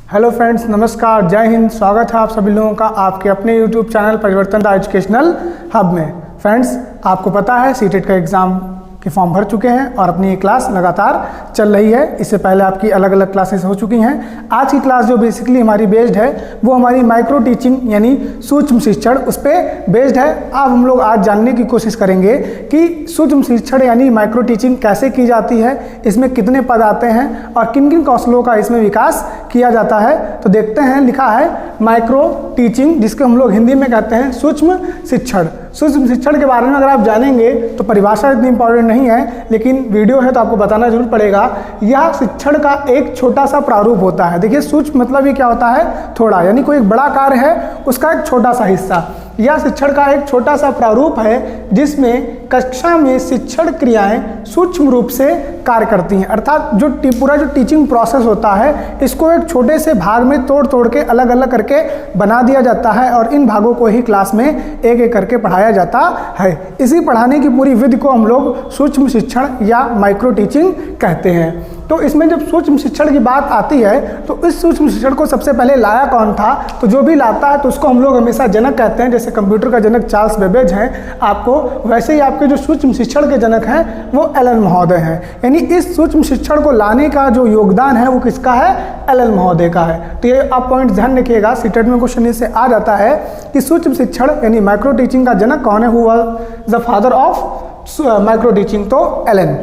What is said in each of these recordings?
Hello friends, नमस्कार, जय हिंद। स्वागत है आप सभी लोगों का आपके अपने यूट्यूब चैनल परिवर्तन द एजुकेशनल हब में। फ्रेंड्स, आपको पता है सीटेट का एग्ज़ाम के फॉर्म भर चुके हैं और अपनी ये क्लास लगातार चल रही है। इससे पहले आपकी अलग अलग क्लासेस हो चुकी हैं। आज की क्लास जो बेसिकली हमारी बेस्ड है वो हमारी माइक्रो टीचिंग यानी सूक्ष्म शिक्षण उस पर बेस्ड है। अब हम लोग आज जानने की कोशिश करेंगे कि सूक्ष्म शिक्षण यानी माइक्रो टीचिंग कैसे की जाती है, इसमें कितने पद आते हैं और किन किन कौशलों का इसमें विकास किया जाता है। तो देखते हैं, लिखा है माइक्रो टीचिंग, जिसको हम लोग हिंदी में कहते हैं सूक्ष्म शिक्षण। सूक्ष्म शिक्षण के बारे में अगर आप जानेंगे तो परिभाषा इतनी इंपॉर्टेंट नहीं है, लेकिन वीडियो है तो आपको बताना जरूर पड़ेगा। यह शिक्षण का एक छोटा सा प्रारूप होता है। देखिए, सूक्ष्म मतलब ये क्या होता है, थोड़ा, यानी कोई एक बड़ा कार्य है उसका एक छोटा सा हिस्सा। यह शिक्षण का एक छोटा सा प्रारूप है जिसमें कक्षा में शिक्षण क्रियाएं सूक्ष्म रूप से कार्य करती हैं। अर्थात जो पूरा जो टीचिंग प्रोसेस होता है इसको एक छोटे से भाग में तोड़ तोड़ के अलग अलग करके बना दिया जाता है और इन भागों को ही क्लास में एक एक करके पढ़ाया जाता है। इसी पढ़ाने की पूरी विधि को हम लोग सूक्ष्म शिक्षण या माइक्रो टीचिंग कहते हैं। तो इसमें जब सूक्ष्म शिक्षण की बात आती है तो इस सूक्ष्म शिक्षण को सबसे पहले लाया कौन था, तो जो भी लाता है तो उसको हम लोग हमेशा जनक कहते हैं। जैसे कंप्यूटर का जनक चार्ल्स बेबेज हैं आपको, वैसे ही आपके जो सूक्ष्म शिक्षण के जनक हैं वो एलन महोदय हैं। यानी इस सूक्ष्म शिक्षण को लाने का जो योगदान है वो किसका है, एलन महोदय का है। तो ये आप पॉइंट ध्यान रखिएगा, सीटेट में क्वेश्चन इससे आ जाता है कि सूक्ष्म शिक्षण यानी माइक्रो टीचिंग का जनक कौन है, who was the father of micro teaching, तो एलन।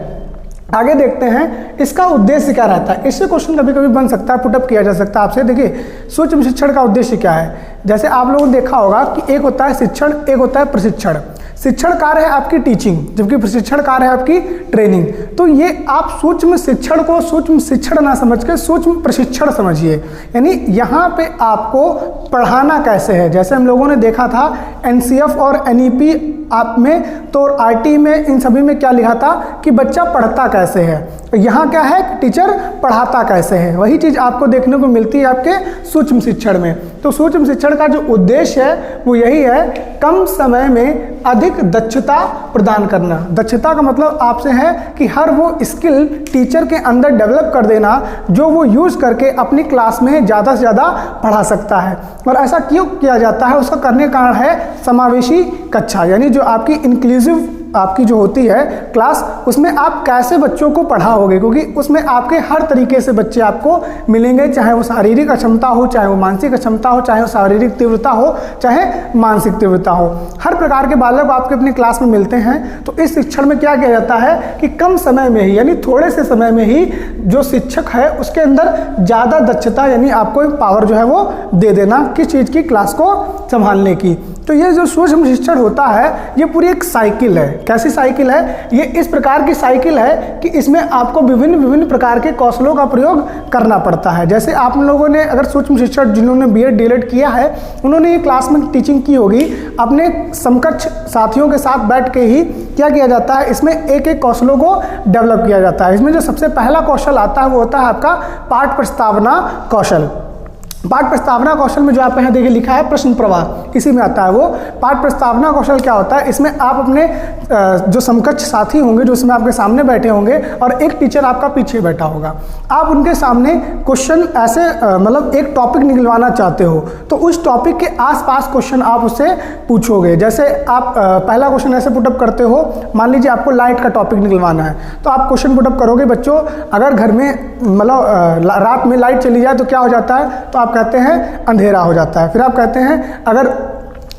आगे देखते हैं इसका उद्देश्य क्या रहता है। इससे क्वेश्चन कभी कभी बन सकता है, पुटअप किया जा सकता है आपसे। देखिए, सूक्ष्म शिक्षण का उद्देश्य क्या है। जैसे आप लोगों ने देखा होगा कि एक होता है शिक्षण, एक होता है प्रशिक्षण। शिक्षण कार्य है आपकी टीचिंग, जबकि प्रशिक्षण कार्य है आपकी ट्रेनिंग। तो ये आप सूक्ष्म शिक्षण को सूक्ष्म शिक्षण ना समझ के सूक्ष्म प्रशिक्षण समझिए। यानी यहाँ पे आपको पढ़ाना कैसे है। जैसे हम लोगों ने देखा था एनसीएफ और एनईपी आप में, तो आईटी में, इन सभी में क्या लिखा था कि बच्चा पढ़ता कैसे है। तो यहाँ क्या है कि टीचर पढ़ाता कैसे है। वही चीज़ आपको देखने को मिलती है आपके सूक्ष्म शिक्षण में। तो सूक्ष्म शिक्षण का जो उद्देश्य है वो यही है, कम समय में अधिक दक्षता प्रदान करना। दक्षता का मतलब आपसे है कि हर वो स्किल टीचर के अंदर डेवलप कर देना जो वो यूज़ करके अपनी क्लास में ज़्यादा से ज़्यादा पढ़ा सकता है। और ऐसा क्यों किया जाता है, उसका करने का कारण है समावेशी कक्षा, यानी जो आपकी इंक्लूसिव आपकी जो होती है क्लास, उसमें आप कैसे बच्चों को पढ़ाओगे, क्योंकि उसमें आपके हर तरीके से बच्चे आपको मिलेंगे, चाहे वो शारीरिक अक्षमता हो, चाहे वो मानसिक अक्षमता हो, चाहे वो शारीरिक तीव्रता हो, चाहे मानसिक तीव्रता हो। हर प्रकार के बालक आपके अपनी क्लास में मिलते हैं। तो इस शिक्षण में क्या किया जाता है कि कम समय में ही, यानी थोड़े से समय में ही जो शिक्षक है उसके अंदर ज़्यादा दक्षता यानी आपको एक पावर जो है वो दे देना, किस चीज़ की, क्लास को संभालने की। तो ये जो सूक्ष्म शिक्षण होता है ये पूरी एक साइकिल है। कैसी साइकिल है, ये इस प्रकार की साइकिल है कि इसमें आपको विभिन्न विभिन्न प्रकार के कौशलों का प्रयोग करना पड़ता है। जैसे आप लोगों ने अगर सूक्ष्म शिक्षण जिन्होंने बीएड डीएलएड किया है उन्होंने ये क्लास में टीचिंग की होगी, अपने समकक्ष साथियों के साथ बैठ के ही क्या किया जाता है, इसमें एक एक कौशलों को डेवलप किया जाता है। इसमें जो सबसे पहला कौशल आता है वो होता है आपका पाठ प्रस्तावना कौशल। पाठ प्रस्तावना कौशल में जो आप यहाँ देखिए लिखा है प्रश्न प्रवाह, इसी में आता है वो। पाठ प्रस्तावना कौशल क्या होता है, इसमें आप अपने जो समकक्ष साथी होंगे जो इसमें आपके सामने बैठे होंगे और एक टीचर आपका पीछे बैठा होगा, आप उनके सामने क्वेश्चन ऐसे मतलब एक टॉपिक निकलवाना चाहते हो तो उस टॉपिक के आसपास क्वेश्चन आप उससे पूछोगे। जैसे आप पहला क्वेश्चन ऐसे पुटअप करते हो, मान लीजिए आपको लाइट का टॉपिक निकलवाना है तो आप क्वेश्चन पुटअप करोगे, बच्चों अगर घर में मतलब रात में लाइट चली जाए तो क्या हो जाता है, तो आप कहते हैं अंधेरा हो जाता है। फिर आप कहते हैं अगर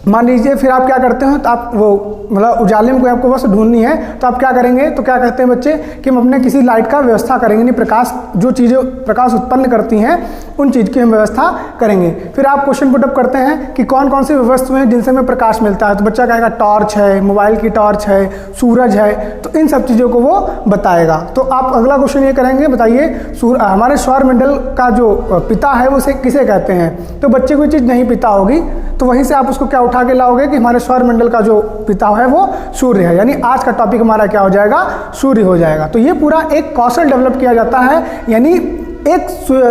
मान लीजिए, फिर आप क्या करते हो, तो आप वो मतलब उजाले में कोई आपको बस ढूंढनी है तो आप क्या करेंगे, तो क्या कहते हैं बच्चे कि हम अपने किसी लाइट का व्यवस्था करेंगे, नहीं प्रकाश जो चीज़ें प्रकाश उत्पन्न करती हैं उन चीज़ की हम व्यवस्था करेंगे। फिर आप क्वेश्चन पुटअप करते हैं कि कौन कौन सी वस्तुएं हैं जिनसे हमें प्रकाश मिलता है, तो बच्चा कहेगा टॉर्च है, मोबाइल की टॉर्च है, सूरज है, तो इन सब चीज़ों को वो बताएगा। तो आप अगला क्वेश्चन ये करेंगे, बताइए हमारे सौरमंडल का जो पिता है वो किसे कहते हैं, तो बच्चे को चीज़ नहीं पिता होगी तो वहीं से आप उसको क्या उठा के लाओगे कि हमारे सौरमंडल का जो पिता है वो सूर्य है। यानी आज का टॉपिक हमारा क्या हो जाएगा, सूर्य हो जाएगा। तो ये पूरा एक कौशल डेवलप किया जाता है, यानी एक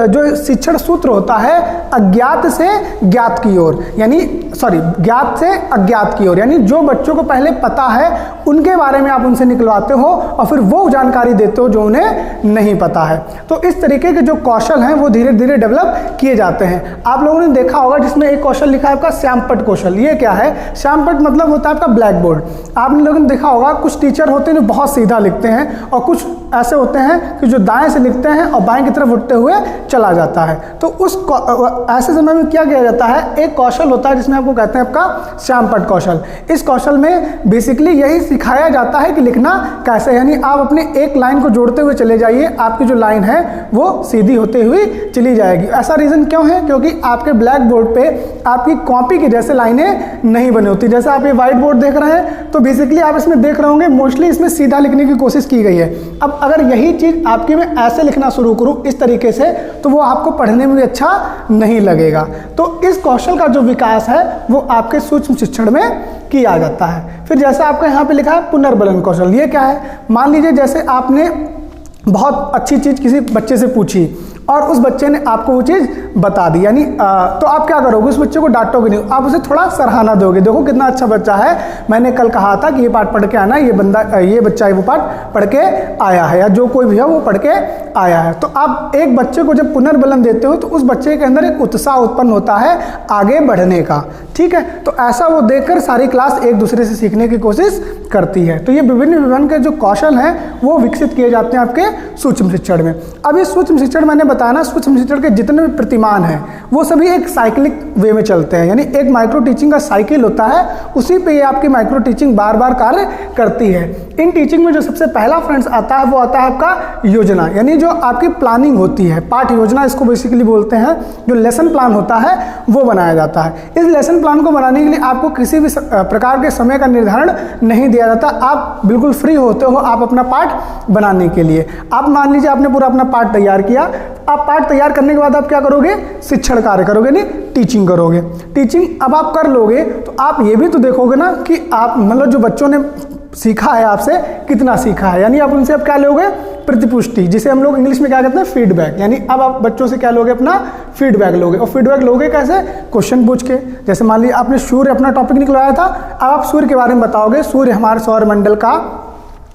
जो शिक्षण सूत्र होता है अज्ञात से ज्ञात की ओर, यानी ज्ञात से अज्ञात की ओर, यानी जो बच्चों को पहले पता है उनके बारे में आप उनसे निकलवाते हो और फिर वो जानकारी देते हो जो उन्हें नहीं पता है। तो इस तरीके के जो कौशल हैं वो धीरे धीरे डेवलप किए जाते हैं। आप लोगों ने देखा होगा जिसमें एक कौशल लिखा है आपका श्यामपट्ट कौशल। ये क्या है? श्यामपट्ट मतलब होता है आपका ब्लैक बोर्ड। आपने लोगों ने देखा होगा कुछ टीचर होते हैं जो बहुत सीधा लिखते हैं और कुछ ऐसे होते हैं कि जो दाएं से लिखते हैं और बाएं की तरफ उठते हुए चला जाता है। तो उस ऐसे समय में क्या किया जाता है, एक कौशल होता है जिसमें आपको कहते हैं आपका श्यामपट्ट कौशल। इस कौशल में बेसिकली यही सिखाया जाता है कि लिखना कैसे, यानी आप अपने एक लाइन को जोड़ते हुए चले जाइए, आपकी जो लाइन है वो सीधी होते हुए चली जाएगी। ऐसा रीज़न क्यों है? क्योंकि आपके ब्लैक बोर्ड पे आपकी कॉपी की जैसे लाइनें नहीं बनी होती। जैसे आप ये व्हाइट बोर्ड देख रहे हैं तो बेसिकली आप इसमें देख रहे होंगे मोस्टली इसमें सीधा लिखने की कोशिश की गई है। अब अगर यही चीज़ आपकी मैं ऐसे लिखना शुरू करूँ इस तरीके से तो वो आपको पढ़ने में भी अच्छा नहीं लगेगा। तो इस कौशल का जो विकास है वो आपके सूक्ष्म शिक्षण में किया जाता है। फिर जैसे आपका यहाँ पे लिखा है पुनर्बलन कौशल। ये क्या है? मान लीजिए जैसे आपने बहुत अच्छी चीज़ किसी बच्चे से पूछी और उस बच्चे ने आपको वो चीज़ बता दी, यानी तो आप क्या करोगे? उस बच्चे को डांटोगे नहीं, आप उसे थोड़ा सराहना दोगे, देखो कितना अच्छा बच्चा है, मैंने कल कहा था कि ये पाठ पढ़ के आना, ये बच्चा वो पाठ पढ़ के आया है, या जो कोई भी है वो पढ़ के आया है। तो आप एक बच्चे को जब पुनर्बलन देते हो तो उस बच्चे के अंदर एक उत्साह उत्पन्न होता है आगे बढ़ने का। ठीक है, तो ऐसा वो देखकर सारी क्लास एक दूसरे से सीखने की कोशिश करती है। तो ये विभिन्न के जो कौशल हैं वो विकसित किए जाते हैं आपके सूक्ष्म शिक्षण में। अब इस सूक्ष्म शिक्षण मैंने बताया ना, सूक्ष्म शिक्षण के जितने भी प्रतिमान हैं वो सभी एक साइक्लिक वे में चलते हैं, यानी एक माइक्रो टीचिंग का साइकिल होता है, उसी पे ये आपकी माइक्रो टीचिंग बार बार कार्य करती है। इन टीचिंग में जो सबसे पहला फ्रेंड्स आता है वो आता है आपका योजना, यानी जो आपकी प्लानिंग होती है, पाठ योजना इसको बेसिकली बोलते हैं। जो लेसन प्लान होता है वो बनाया जाता है। इस लेसन प्लान को बनाने के लिए आपको किसी भी प्रकार के समय का निर्धारण नहीं दिया जाता, आप बिल्कुल फ्री होते हो आप अपना पाठ बनाने के लिए। आप मान लीजिए आपने पूरा अपना पाठ तैयार किया, आप पाठ तैयार करने के बाद आप क्या करोगे? शिक्षण कार्य करोगे, नहीं टीचिंग करोगे। टीचिंग अब आप कर लोगे तो आप ये भी तो देखोगे ना कि आप मतलब जो बच्चों ने सीखा है आपसे कितना सीखा है, यानी आप उनसे अब क्या लोगे? प्रतिपुष्टि, जिसे हम लोग इंग्लिश में क्या कहते हैं? फीडबैक। यानी अब आप बच्चों से क्या लोगे? अपना फीडबैक लोगे। और फीडबैक लोगे कैसे? क्वेश्चन पूछ के। जैसे मान लीजिए आपने सूर्य अपना टॉपिक निकलवाया था, अब आप सूर्य के बारे में बताओगे। सूर्य हमारे सौरमंडल का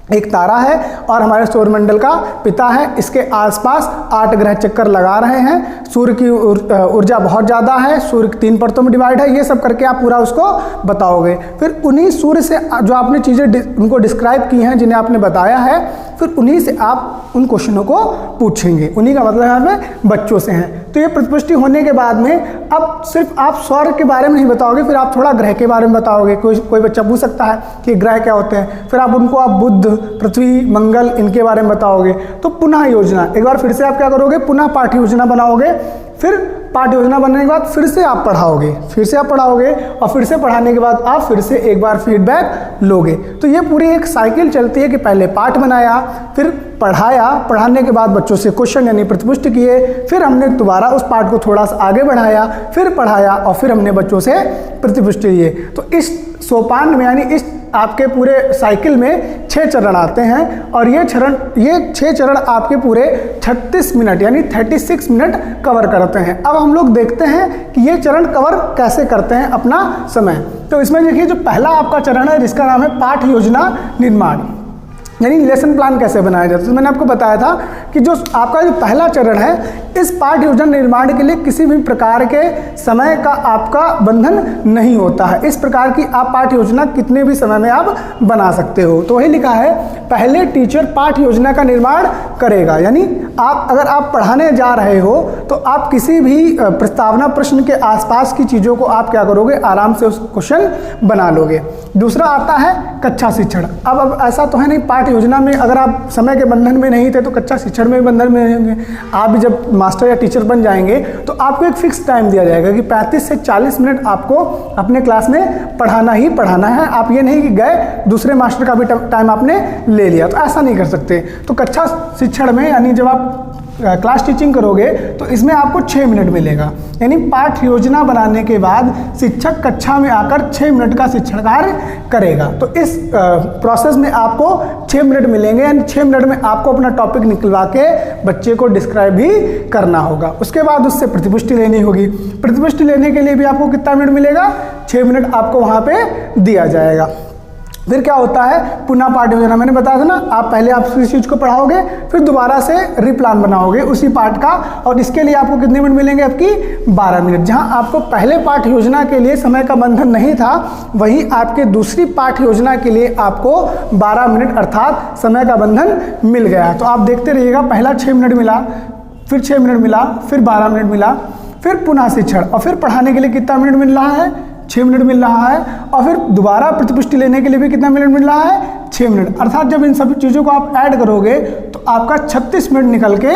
एक तारा है और हमारे सौरमंडल का पिता है, इसके आसपास 8 ग्रह चक्कर लगा रहे हैं, सूर्य की ऊर्जा बहुत ज़्यादा है, सूर्य 3 परतों में डिवाइड है, ये सब करके आप पूरा उसको बताओगे। फिर उन्हीं सूर्य से जो आपने चीज़ें उनको डिस्क्राइब की हैं, जिन्हें आपने बताया है, फिर उन्हीं से आप उन क्वेश्चनों को पूछेंगे। उन्हीं का मतलब यहाँ पे बच्चों से हैं। तो ये प्रतिपुष्टि होने के बाद में अब सिर्फ आप सौर के बारे में नहीं बताओगे, फिर आप थोड़ा ग्रह के बारे में बताओगे। कोई बच्चा पूछ सकता है कि ग्रह क्या होते हैं, फिर आप उनको बुध, पृथ्वी, मंगल इनके बारे में बताओगे। तो पुनः योजना, एक बार फिर से आप क्या करोगे? पुनः पाठ्य योजना बनाओगे। फिर पाठ्य योजना बनने के बाद फिर से आप पढ़ाओगे, और फिर से पढ़ाने के बाद आप फिर से एक बार फीडबैक लोगे। तो ये पूरी एक साइकिल चलती है कि पहले पाठ बनाया, फिर पढ़ाया, पढ़ाने के बाद बच्चों से क्वेश्चन यानी प्रतिपुष्टि किए, फिर हमने दोबारा उस पाठ को थोड़ा सा आगे बढ़ाया, फिर पढ़ाया और फिर हमने बच्चों से प्रतिपुष्टि लिए। तो इस सोपान में यानी इस आपके पूरे साइकिल में 6 चरण आते हैं और ये 6 चरण आपके पूरे 36 मिनट यानी 36 मिनट कवर करते हैं। अब हम लोग देखते हैं कि ये चरण कवर कैसे करते हैं अपना समय। तो इसमें देखिए जो पहला आपका चरण है जिसका नाम है पाठ योजना निर्माण, यानी लेसन प्लान कैसे बनाया जाता है। तो मैंने आपको बताया था कि जो आपका जो पहला चरण है, इस पाठ्य योजना निर्माण के लिए किसी भी प्रकार के समय का आपका बंधन नहीं होता है। इस प्रकार की आप पाठ्य योजना कितने भी समय में आप बना सकते हो। तो वही लिखा है, पहले टीचर पाठ्य योजना का निर्माण करेगा, यानी अगर आप पढ़ाने जा रहे हो तो आप किसी भी प्रस्तावना प्रश्न के आसपास की चीज़ों को आप क्या करोगे? आराम से उस क्वेश्चन बना लोगे। दूसरा आता है कक्षा शिक्षण। अब ऐसा तो है नहीं, पाठ्य योजना में अगर आप समय के बंधन में नहीं थे तो कक्षा शिक्षण में भी बंधन में रहेंगे। आप भी जब मास्टर या टीचर बन जाएंगे तो आपको एक फिक्स टाइम दिया जाएगा कि 35 से 40 मिनट आपको अपने क्लास में पढ़ाना ही पढ़ाना है। आप ये नहीं कि गए दूसरे मास्टर का भी टाइम आपने ले लिया, तो ऐसा नहीं कर सकते। तो कक्षा शिक्षण में यानी जब आप क्लास टीचिंग करोगे तो इसमें आपको 6 मिनट मिलेगा। यानी पाठ योजना बनाने के बाद शिक्षक कक्षा में आकर 6 मिनट का शिक्षण कार्य करेगा। तो इस प्रोसेस में आपको 6 मिनट मिलेंगे, यानी 6 मिनट में आपको अपना टॉपिक निकलवा के बच्चे को डिस्क्राइब भी करना होगा। उसके बाद उससे प्रतिपुष्टि लेनी होगी। प्रतिपुष्टि लेने के लिए भी आपको कितना मिनट मिलेगा? 6 मिनट आपको वहाँ पे दिया जाएगा। फिर क्या होता है? पुनः पाठ योजना। मैंने बताया था ना, आप पहले आप इस चीज़ को पढ़ाओगे, फिर दोबारा से रिप्लान बनाओगे उसी पाठ का, और इसके लिए आपको कितने मिनट मिलेंगे? आपकी 12 मिनट। जहां आपको पहले पाठ योजना के लिए समय का बंधन नहीं था, वहीं आपके दूसरी पाठ योजना के लिए आपको 12 मिनट अर्थात समय का बंधन मिल गया। तो आप देखते रहिएगा, पहला 6 मिनट मिला, फिर 6 मिनट मिला, फिर 12 मिनट मिला, फिर पुनः शिक्षण, और फिर पढ़ाने के लिए कितना मिनट मिल रहा है? 6 मिनट मिल रहा है। और फिर दोबारा प्रतिपुष्टि लेने के लिए भी कितना मिनट मिल रहा है? 6 मिनट। अर्थात जब इन सभी चीज़ों को आप ऐड करोगे तो आपका 36 मिनट निकल के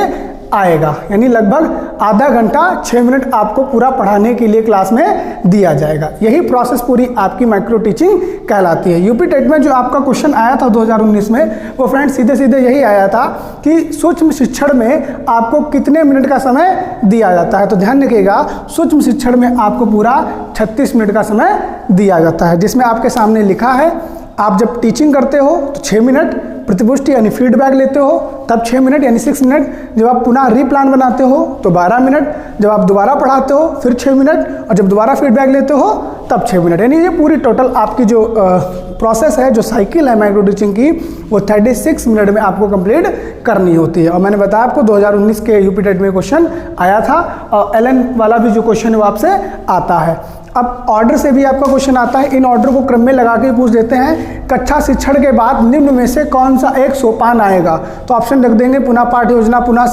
आएगा। यानी लगभग आधा घंटा 6 मिनट आपको पूरा पढ़ाने के लिए क्लास में दिया जाएगा। यही प्रोसेस पूरी आपकी माइक्रो टीचिंग कहलाती है। यूपी टेट में जो आपका क्वेश्चन आया था 2019 में, वो फ्रेंड्स सीधे सीधे यही आया था कि सूक्ष्म शिक्षण में आपको कितने मिनट का समय दिया जाता है। तो ध्यान रखिएगा, सूक्ष्म शिक्षण में आपको पूरा 36 मिनट का समय दिया जाता है, जिसमें आपके सामने लिखा है आप जब टीचिंग करते हो तो 6 मिनट, प्रतिपुष्टि यानी फीडबैक लेते हो तब 6 मिनट यानी 6 मिनट, जब आप पुनः रीप्लान बनाते हो तो 12 मिनट, जब आप दोबारा पढ़ाते हो फिर 6 मिनट, और जब दोबारा फीडबैक लेते हो तब 6 मिनट। यानी ये पूरी टोटल आपकी जो प्रोसेस है, जो साइकिल है माइक्रो टीचिंग की, वो 36 मिनट में आपको कंप्लीट करनी होती है। और मैंने बताया आपको 2019 के यूपी टेट में क्वेश्चन आया था, और एलन वाला भी जो क्वेश्चन है वो आपसे आता है। अब ऑर्डर से भी आपका क्वेश्चन आता है। इन ऑर्डर को क्रम में लगा के पूछ देते हैं, कक्षा शिक्षण के बाद निम्न में से कौन सा एक सोपान आएगा? तो ऑप्शन रख देंगे पुनः पाठ योजना, पुनः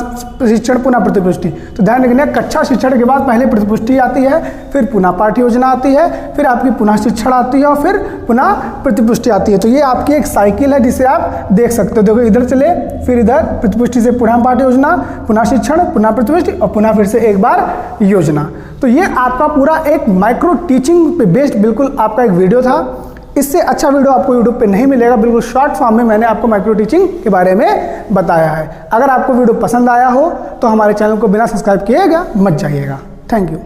शिक्षण, पुनः प्रतिपुष्टि। तो ध्यान रखना, कक्षा शिक्षण के बाद पहले प्रतिपुष्टि आती है, फिर पुनः पाठ योजना आती है, फिर आपकी पुनः शिक्षण आती है, और फिर पुनः प्रतिपुष्टि आती है। तो ये आपकी एक साइकिल है जिसे आप देख सकते हो। देखो, इधर चले, फिर इधर प्रतिपुष्टि से पुनः पाठ योजना, पुनः शिक्षण, पुनः प्रतिपुष्टि, और पुनः फिर से एक बार योजना। तो ये आपका पूरा एक माइक्रो टीचिंग पे बेस्ड बिल्कुल आपका एक वीडियो था। इससे अच्छा वीडियो आपको यूट्यूब पे नहीं मिलेगा। बिल्कुल शॉर्ट फॉर्म में मैंने आपको माइक्रो टीचिंग के बारे में बताया है। अगर आपको वीडियो पसंद आया हो तो हमारे चैनल को बिना सब्सक्राइब किएगा मत जाइएगा। Thank you.